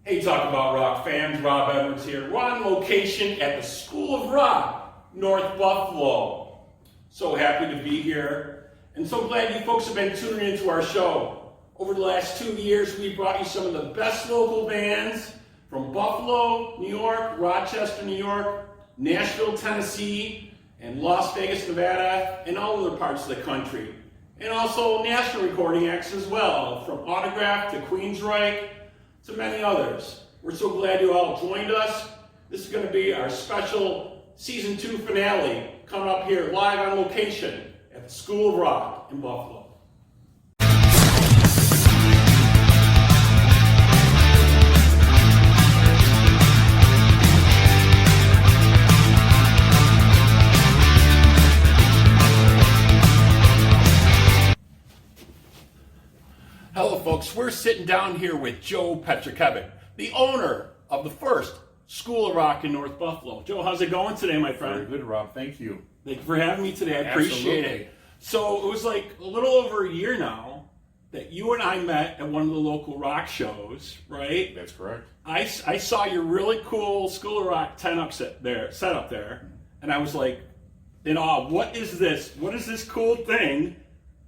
Hey, Talk About Rock fans, Rob Edwards here. We're on location at the School of Rock, North Buffalo. So happy to be here, and so glad you folks have been tuning into our show. Over the last 2 years, we've brought you some of the best local bands from Buffalo, New York, Rochester, New York, Nashville, Tennessee, and Las Vegas, Nevada, and all other parts of the country. And also national recording acts as well, from Autograph to Queensryche, to many others. We're so glad you all joined us. This is going to be our special Season 2 finale coming up here live on location at the School of Rock in Buffalo. Hello folks, we're sitting down here with Joe Pietrkiewicz, the owner of the first School of Rock in North Buffalo. Joe, how's it going today, my friend? Very good, Rob. Thank you. Thank you for having me today. I appreciate it. So it was like a little over a year now that you and I met at one of the local rock shows, right? That's correct. I saw your really cool School of Rock set up there, and I was like in awe. What is this? What is this cool thing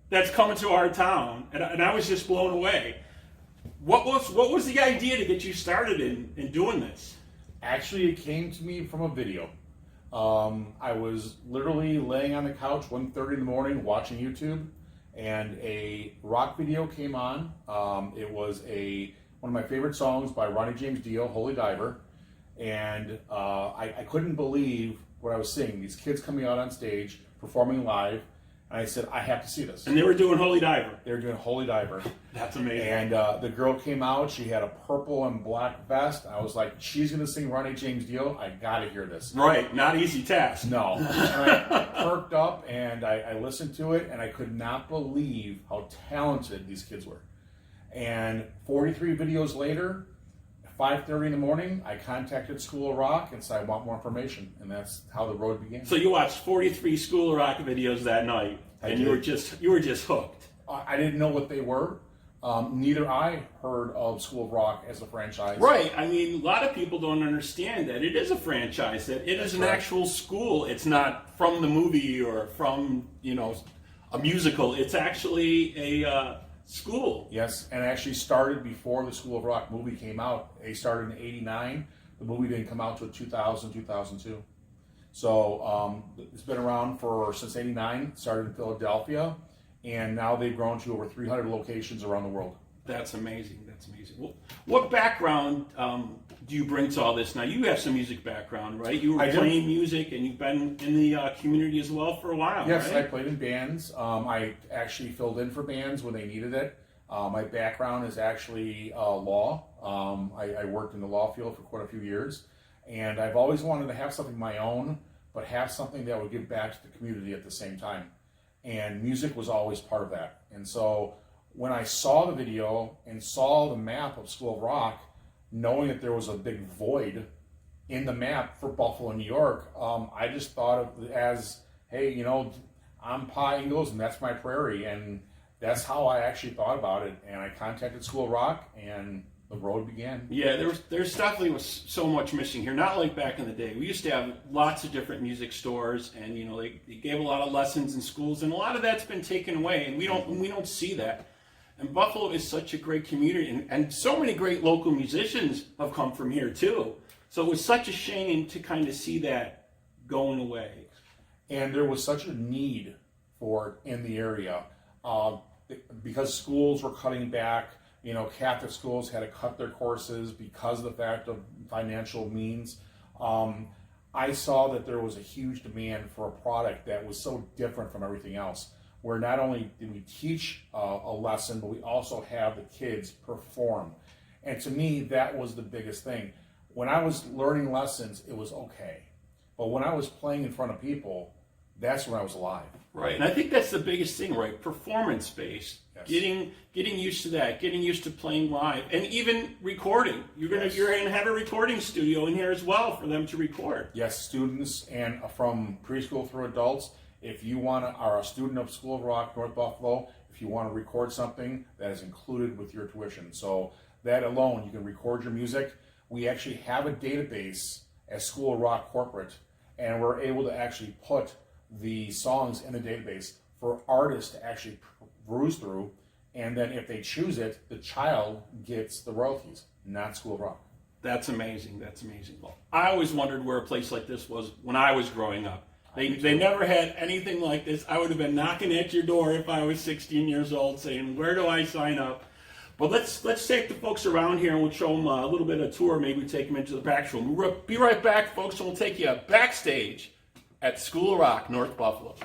that's coming to our town? And I was just blown away. What was the idea to get you started in doing this? Actually, it came to me from a video. I was literally laying on the couch 1:30 in the morning watching YouTube, and a rock video came on. It was one of my favorite songs by Ronnie James Dio, Holy Diver, and I couldn't believe what I was seeing. These kids coming out on stage, performing live, and I said, I have to see this. And they were doing Holy Diver. They were doing Holy Diver. That's amazing. And the girl came out. She had a purple and black vest. I was like, she's going to sing Ronnie James Dio. I got to hear this. Right. Not easy task. No. And I perked up, and I listened to it, and I could not believe how talented these kids were. And 43 videos later, 5:30 in the morning, I contacted School of Rock and said I want more information, and that's how the road began. So you watched 43 School of Rock videos that night, and you were just hooked. I didn't know what they were. Neither I heard of School of Rock as a franchise. Right. I mean, a lot of people don't understand that it is a franchise, that it is an actual school. It's not from the movie or from, a musical. It's actually a school. Yes, and it actually started before the School of Rock movie came out. They started in '89. The movie didn't come out until 2000, 2002. So it's been around since '89. Started in Philadelphia, and now they've grown to over 300 locations around the world. That's amazing. That's amazing. Well, what background do you bring to all this? Now, you have some music background, right? You were playing music, and you've been in the community as well for a while, yes, right? I played in bands. I actually filled in for bands when they needed it. My background is actually law. I worked in the law field for quite a few years, and I've always wanted to have something of my own, but have something that would give back to the community at the same time. And music was always part of that. And so when I saw the video and saw the map of School of Rock, knowing that there was a big void in the map for Buffalo, New York, I just thought of it as, hey, I'm Pa Ingalls and that's my prairie. And that's how I actually thought about it. And I contacted School of Rock, and the road began. Yeah, there's definitely was so much missing here. Not like back in the day. We used to have lots of different music stores, and they gave a lot of lessons in schools, and a lot of that's been taken away, and we don't see that. And Buffalo is such a great community, and so many great local musicians have come from here too. So it was such a shame to kind of see that going away. And there was such a need for it in the area because schools were cutting back. Catholic schools had to cut their courses because of the fact of financial means. I saw that there was a huge demand for a product that was so different from everything else, where not only did we teach a lesson, but we also have the kids perform. And to me, that was the biggest thing. When I was learning lessons, it was okay. But when I was playing in front of people, that's when I was alive. Right, and I think that's the biggest thing, right? Performance-based, yes. Getting used to that, getting used to playing live, and even recording. You're gonna have a recording studio in here as well for them to record. Yes, students and from preschool through adults. If you are a student of School of Rock, North Buffalo, if you want to record something, that is included with your tuition. So That alone, you can record your music. We actually have a database at School of Rock Corporate, and we're able to actually put the songs in the database for artists to actually peruse through, and then if they choose it, the child gets the royalties, not School of Rock. That's amazing. That's amazing. Well, I always wondered where a place like this was when I was growing up. They never had anything like this. I would have been knocking at your door if I was 16 years old saying, where do I sign up? But let's take the folks around here and we'll show them a little bit of a tour. Maybe take them into the back room. We'll be right back, folks, and we'll take you backstage at School of Rock, North Buffalo.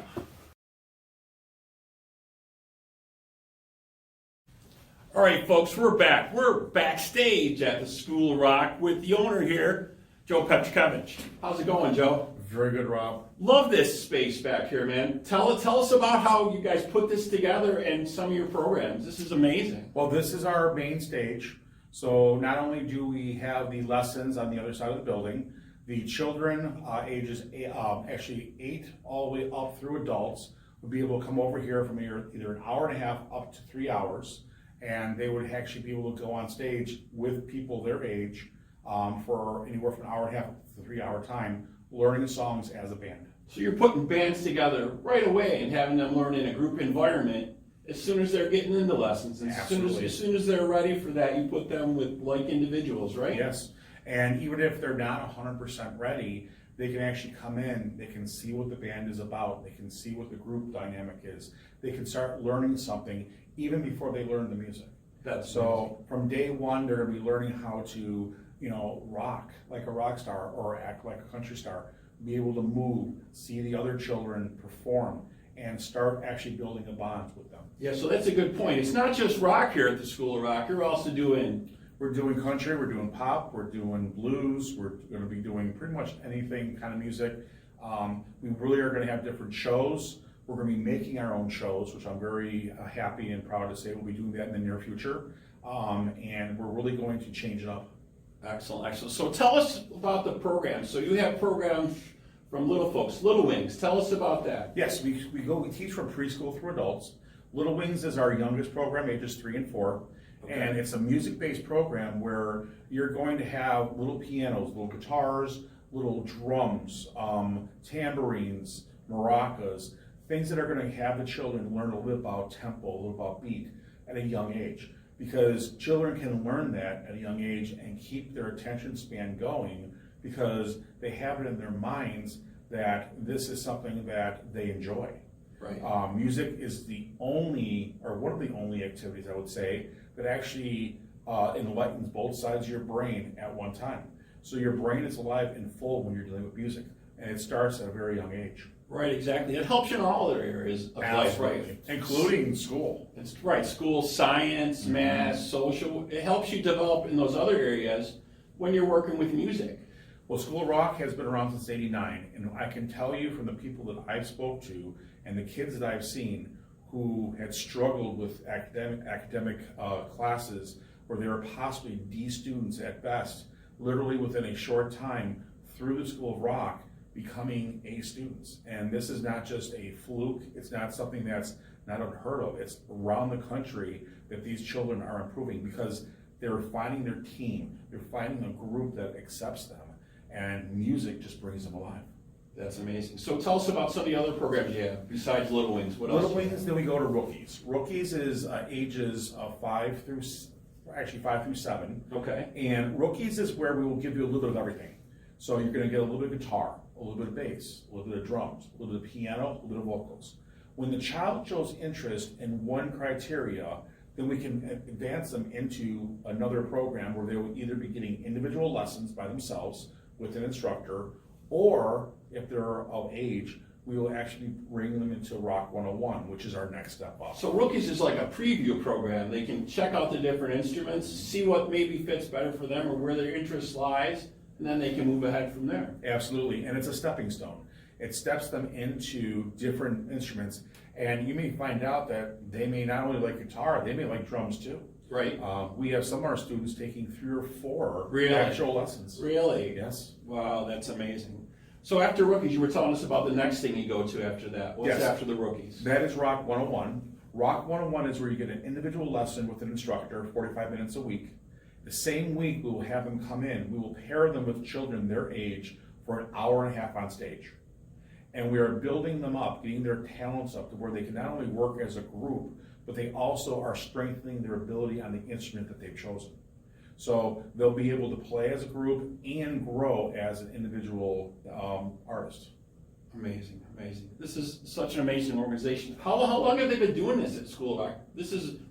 All right, folks, we're back. We're backstage at the School of Rock with the owner here, Joe Pietrkiewicz. How's it going, Joe? Very good, Rob. Love this space back here, man. Tell us about how you guys put this together and some of your programs. This is amazing. Well, this is our main stage. So not only do we have the lessons on the other side of the building, the children ages actually 8 all the way up through adults would be able to come over here from either an hour and a half up to 3 hours, and they would actually be able to go on stage with people their age for anywhere from an hour and a half to 3 hour time, learning songs as a band. So you're putting bands together right away and having them learn in a group environment as soon as they're getting into lessons. And as soon as they're ready for that, you put them with like individuals, right? Yes. And even if they're not 100% ready, they can actually come in, they can see what the band is about, they can see what the group dynamic is. They can start learning something even before they learn the music. So from day one, they're going to be learning how to, rock like a rock star or act like a country star, be able to move, see the other children perform, and start actually building a bond with them. Yeah, so that's a good point. It's not just rock here at the School of Rock. You're also doing... We're doing country, we're doing pop, we're doing blues, we're going to be doing pretty much anything kind of music. We really are going to have different shows. We're going to be making our own shows, which I'm very happy and proud to say we'll be doing that in the near future. And we're really going to change it up. Excellent, excellent. So tell us about the program. So you have programs from little folks, Little Wings. Tell us about that. Yes, we teach from preschool through adults. Little Wings is our youngest program, ages 3 and 4. Okay. And it's a music-based program where you're going to have little pianos, little guitars, little drums, tambourines, maracas, things that are going to have the children learn a little bit about tempo, a little about beat at a young age. Because children can learn that at a young age and keep their attention span going because they have it in their minds that this is something that they enjoy. Right. Music is the only, or one of the only activities I would say, that actually enlightens both sides of your brain at one time. So your brain is alive and full when you're dealing with music, and it starts at a very young age. Right, exactly. It helps you in all other areas of life, right? Including school. It's right, school, science, math, social. It helps you develop in those other areas when you're working with music. Well, School of Rock has been around since '89, and I can tell you from the people that I've spoke to and the kids that I've seen who had struggled with academic classes where they were possibly D students at best, literally within a short time through the School of Rock, becoming A students. And this is not just a fluke, it's not something that's not unheard of. It's around the country that these children are improving because they're finding their team, they're finding a group that accepts them, and music just brings them alive. That's amazing. So tell us about some of the other programs you have besides Little Wings. What else? Little Wings, then we go to Rookies. Rookies is ages 5 through 7. Okay. And Rookies is where we will give you a little bit of everything. So you're going to get a little bit of guitar, a little bit of bass, a little bit of drums, a little bit of piano, a little bit of vocals. When the child shows interest in one criteria, then we can advance them into another program where they will either be getting individual lessons by themselves with an instructor, or if they're of age, we will actually bring them into Rock 101, which is our next step up. So Rookies is like a preview program. They can check out the different instruments, see what maybe fits better for them or where their interest lies, and then they can move ahead from there. Absolutely, and it's a stepping stone. It steps them into different instruments, and you may find out that they may not only like guitar, they may like drums too. Right. We have some of our students taking 3 or 4 really? actual lessons. Really? Yes. Wow, that's amazing. So after Rookies, you were telling us about the next thing you go to after that. What's after the Rookies? That is Rock 101. Rock 101 is where you get an individual lesson with an instructor, 45 minutes a week. The same week, we will have them come in. We will pair them with children their age for an hour and a half on stage. And we are building them up, getting their talents up to where they can not only work as a group, but they also are strengthening their ability on the instrument that they've chosen. So they'll be able to play as a group and grow as an individual artist. Amazing, amazing. This is such an amazing organization. How long have they been doing this at School of Rock?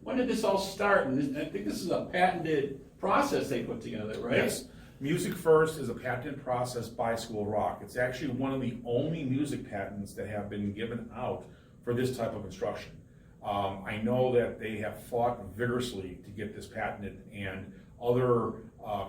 When did this all start? And I think this is a patented process they put together, right? Yes. Music First is a patented process by School of Rock. It's actually one of the only music patents that have been given out for this type of instruction. I know that they have fought vigorously to get this patented, and other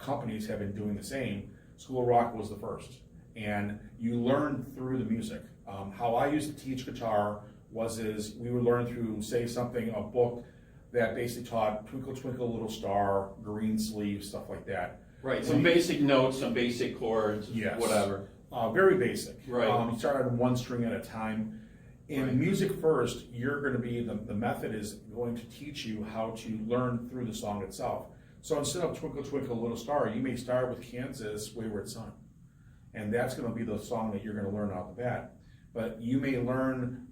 companies have been doing the same. School of Rock was the first. And you learn through the music. How I used to teach guitar is we would learn through, say, a book that basically taught Twinkle Twinkle Little Star, Green Sleeve, stuff like that. Right, some basic notes, some basic chords, yes. Whatever. Very basic. Right. You start on one string at a time. In Music First, you're going to be, the method is going to teach you how to learn through the song itself. So instead of Twinkle Twinkle Little Star, you may start with Kansas Wayward Son. And that's going to be the song that you're going to learn out the bat. But you may learn,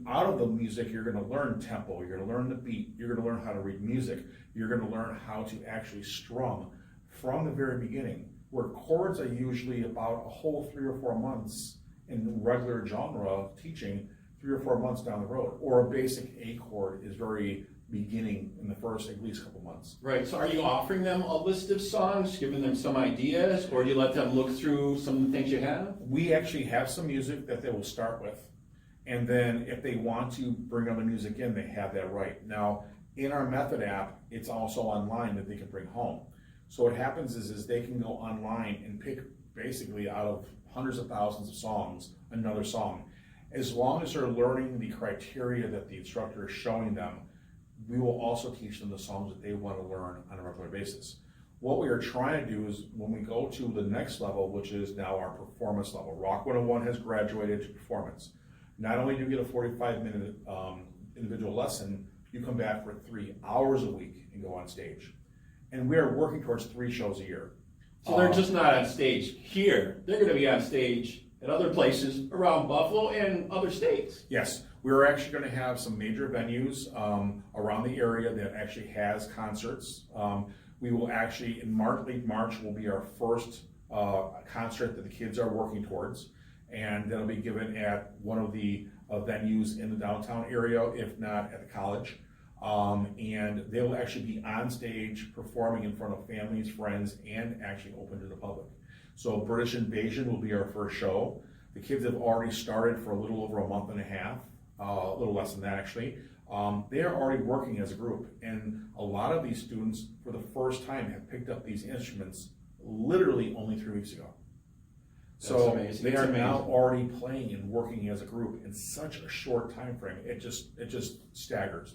out of the music, you're going to learn tempo, you're going to learn the beat, you're going to learn how to read music, you're going to learn how to actually strum from the very beginning, where chords are usually about a whole 3 or 4 months in regular genre teaching, 3 or 4 months down the road. Or a basic A chord is very beginning in the first at least couple months. Right, so are you offering them a list of songs, giving them some ideas, or do you let them look through some of the things you have? We actually have some music that they will start with. And then if they want to bring other music in, they have that right. Now, in our Method app, it's also online that they can bring home. So what happens is they can go online and pick basically out of hundreds of thousands of songs, another song. As long as they're learning the criteria that the instructor is showing them, we will also teach them the songs that they want to learn on a regular basis. What we are trying to do is when we go to the next level, which is now our performance level, Rock 101 has graduated to performance. Not only do you get a 45-minute individual lesson, you come back for 3 hours a week and go on stage. And we are working towards 3 shows a year. So they're just not on stage here. They're going to be on stage at other places around Buffalo and other states. Yes, we're actually going to have some major venues around the area that actually has concerts. We will actually, in late March, will be our first concert that the kids are working towards. And that'll be given at one of the venues in the downtown area, if not at the college. And they will actually be on stage performing in front of families, friends, and actually open to the public. So British Invasion will be our first show. The kids have already started for a little over a month and a half, a little less than that actually. They are already working as a group, and a lot of these students for the first time have picked up these instruments literally only 3 weeks ago. So they are now already playing and working as a group in such a short time frame. It just staggers.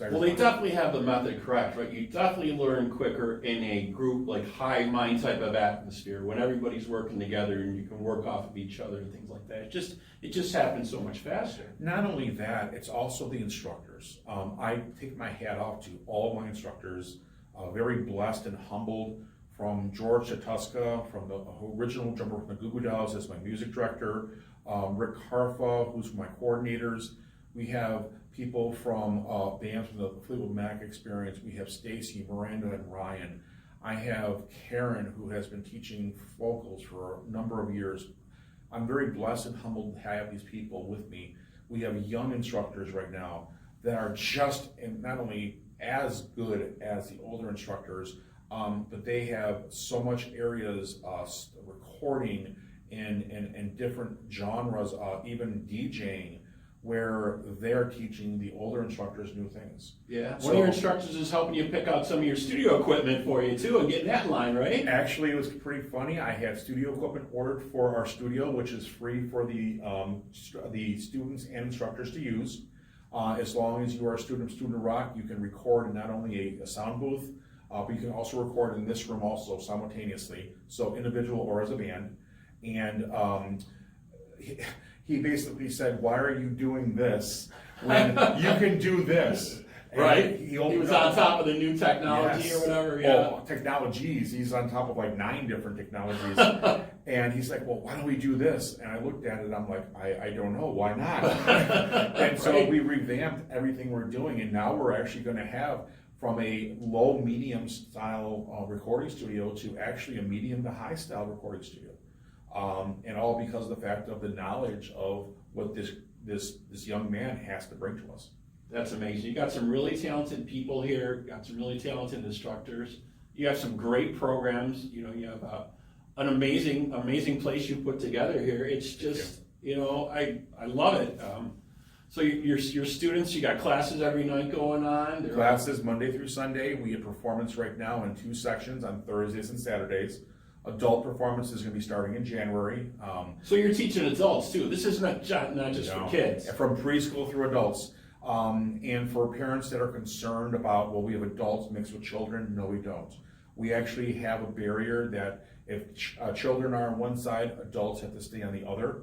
Well, they definitely have the method correct, right? You definitely learn quicker in a group, like high mind type of atmosphere, when everybody's working together and you can work off of each other and things like that. It just happens so much faster. Not only that, it's also the instructors. I take my hat off to all of my instructors. Very blessed and humbled. From George Shatuska, from the original drummer from the Goo Goo Dolls as my music director, Rick Harfa, who's my coordinators. We have people from bands from the Fleetwood Mac experience. We have Stacy, Miranda, and Ryan. I have Karen, who has been teaching vocals for a number of years. I'm very blessed and humbled to have these people with me. We have young instructors right now that are just, and not only as good as the older instructors, but they have so much areas, recording in different genres, even DJing, where they're teaching the older instructors new things. Yeah, one of your instructors is helping you pick out some of your studio equipment for you too, and getting that in line, right? Actually, it was pretty funny. I had studio equipment ordered for our studio, which is free for the students and instructors to use. As long as you are a student of Student Rock, you can record in not only a sound booth, but you can also record in this room also simultaneously, so individual or as a band. And he basically said, "Why are you doing this when you can do this?" Right. He was on top of the new technology or whatever. Yeah. Well, technologies. He's on top of like 9 different technologies. And he's like, well, why don't we do this? And I looked at it, I'm like, I don't know, why not? And so we revamped everything we're doing, and now we're actually going to have from a low medium style recording studio to actually a medium to high style recording studio. And all because of the fact of the knowledge of what this young man has to bring to us. That's amazing. You got some really talented people here, got some really talented instructors. You have some great programs. You know, you have an amazing place you put together here. It's just, I love it. So your students, you got classes every night going on? Classes Monday through Sunday. We have performance right now in 2 sections on Thursdays and Saturdays. Adult performance is going to be starting in January. So you're teaching adults too. This is not just for kids. From preschool through adults. And for parents that are concerned about, well, we have adults mixed with children. No, we don't. We actually have a barrier that if children are on one side, adults have to stay on the other.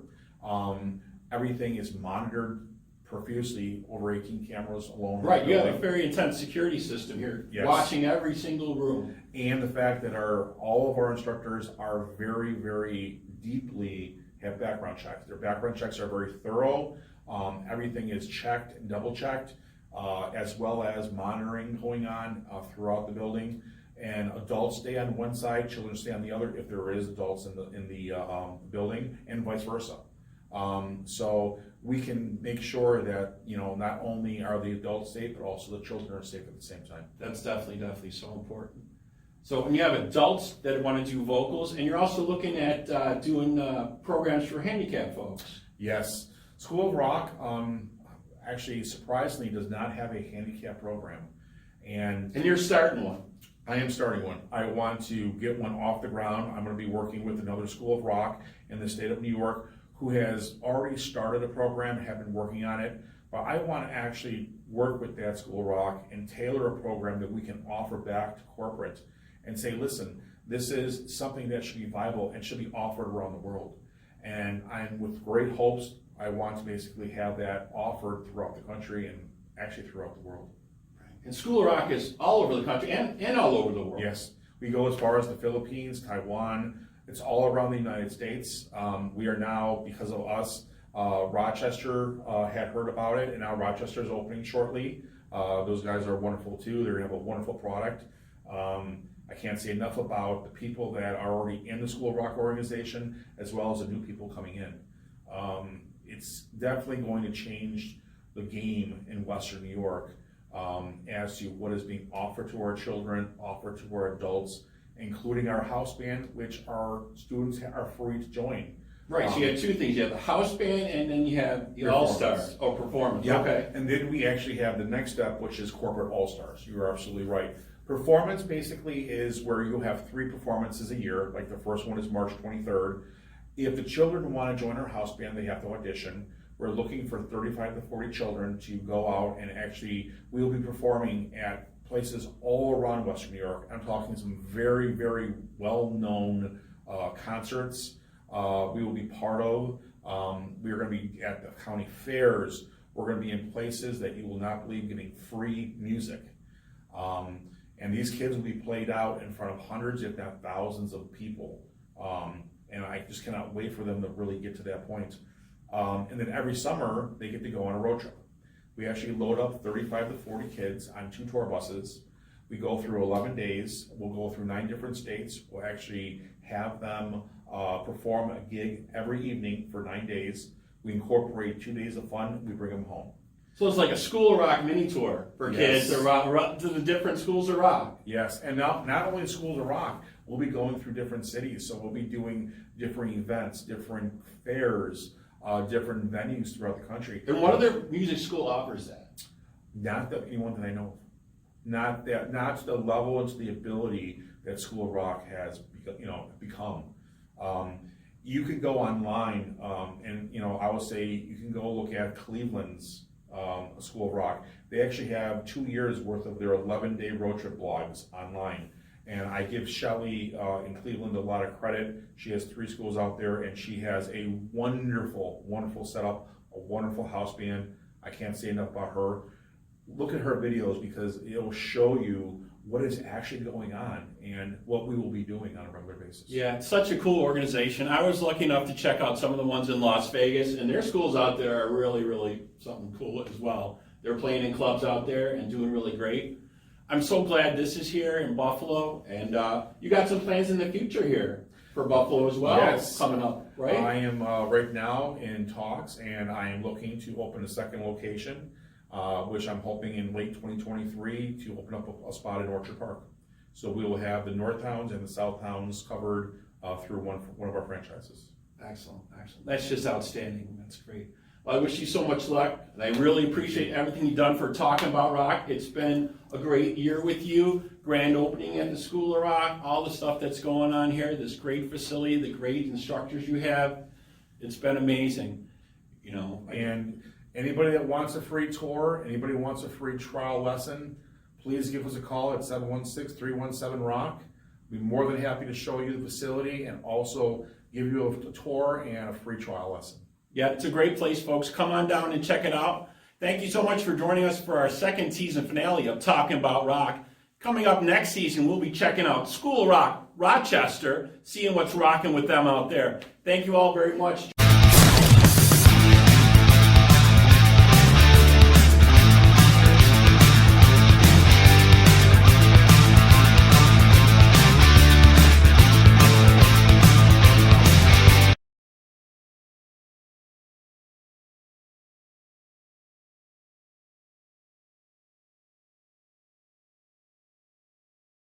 Everything is monitored profusely over 18 cameras alone. Right, you have a very intense security system here, yes, watching every single room. And the fact that all of our instructors are very, very deeply have background checks. Their background checks are very thorough. Everything is checked and double checked, as well as monitoring going on throughout the building. And adults stay on one side, children stay on the other if there is adults in the building, and vice versa. So we can make sure that not only are the adults safe, but also the children are safe at the same time. That's definitely so important. So when you have adults that want to do vocals, and you're also looking at doing programs for handicapped folks. Yes, School of Rock actually surprisingly does not have a handicap program, and you're starting one. I am starting one. I want to get one off the ground. I'm going to be working with another School of Rock in the state of New York who has already started a program, have been working on it, but I want to actually work with that School of Rock and tailor a program that we can offer back to corporate and say, listen, this is something that should be viable and should be offered around the world. And I'm with great hopes, I want to basically have that offered throughout the country and actually throughout the world. And School of Rock is all over the country and all over the world. Yes, we go as far as the Philippines, Taiwan. It's all around the United States. We are now, because of us, Rochester had heard about it, and now Rochester is opening shortly. Those guys are wonderful too. They're going to have a wonderful product. I can't say enough about the people that are already in the School of Rock organization, as well as the new people coming in. It's definitely going to change the game in Western New York as to what is being offered to our children, offered to our adults, including our house band, which our students are free to join. Right, so you have 2 things. You have the house band, and then you have the all-stars. Oh, performance. Yeah. Okay. And then we actually have the next step, which is corporate all-stars. You're absolutely right. Performance basically is where you have 3 performances a year. Like the first one is March 23rd. If the children want to join our house band, they have to audition. We're looking for 35 to 40 children to go out, and actually we'll be performing at places all around Western New York. I'm talking some very, very well-known concerts we will be part of. We're going to be at the county fairs. We're going to be in places that you will not believe getting free music. And these kids will be played out in front of hundreds, if not thousands of people. And I just cannot wait for them to really get to that point. And then every summer, they get to go on a road trip. We actually load up 35 to 40 kids on 2 tour buses. We go through 11 days. We'll go through 9 different states. We'll actually have them perform a gig every evening for 9 days. We incorporate 2 days of fun. We bring them home. So it's like a School of Rock mini tour for kids to the different schools of rock. Yes, and not only schools of rock, we'll be going through different cities. So we'll be doing different events, different fairs, different venues throughout the country. And what other music school offers that? Not anyone that I know of. Not to the level and to the ability that School of Rock has become. You can go online, and I would say you can go look at Cleveland's School of Rock. They actually have 2 years worth of their 11-day road trip blogs online. And I give Shelley in Cleveland a lot of credit. She has 3 schools out there, and she has a wonderful, wonderful setup, a wonderful house band. I can't say enough about her. look at her videos because it'll show you what is actually going on and what we will be doing on a regular basis. Yeah, it's such a cool organization. I was lucky enough to check out some of the ones in Las Vegas, and their schools out there are really, really something cool as well. They're playing in clubs out there and doing really great. I'm so glad this is here in Buffalo, and you got some plans in the future here for Buffalo as well. Yes. Coming up, right? I am right now in talks, and I am looking to open a second location, which I'm hoping in late 2023 to open up a spot in Orchard Park. So we will have the North Towns and the South Towns covered through one of our franchises. Excellent, excellent. That's just outstanding. That's great. Well, I wish you so much luck, and I really appreciate everything you've done for Talking About Rock. It's been a great year with you. Grand opening at the School of Rock, all the stuff that's going on here, this great facility, the great instructors you have. It's been amazing. You know, And anybody that wants a free tour, anybody who wants a free trial lesson, please give us a call at 716-317-ROCK. We'd be more than happy to show you the facility and also give you a tour and a free trial lesson. yeah, it's a great place, folks. Come on down and check it out. Thank you so much for joining us for our second season finale of Talking About Rock. Coming up next season, we'll be checking out School of Rock, Rochester, seeing what's rocking with them out there. Thank you all very much.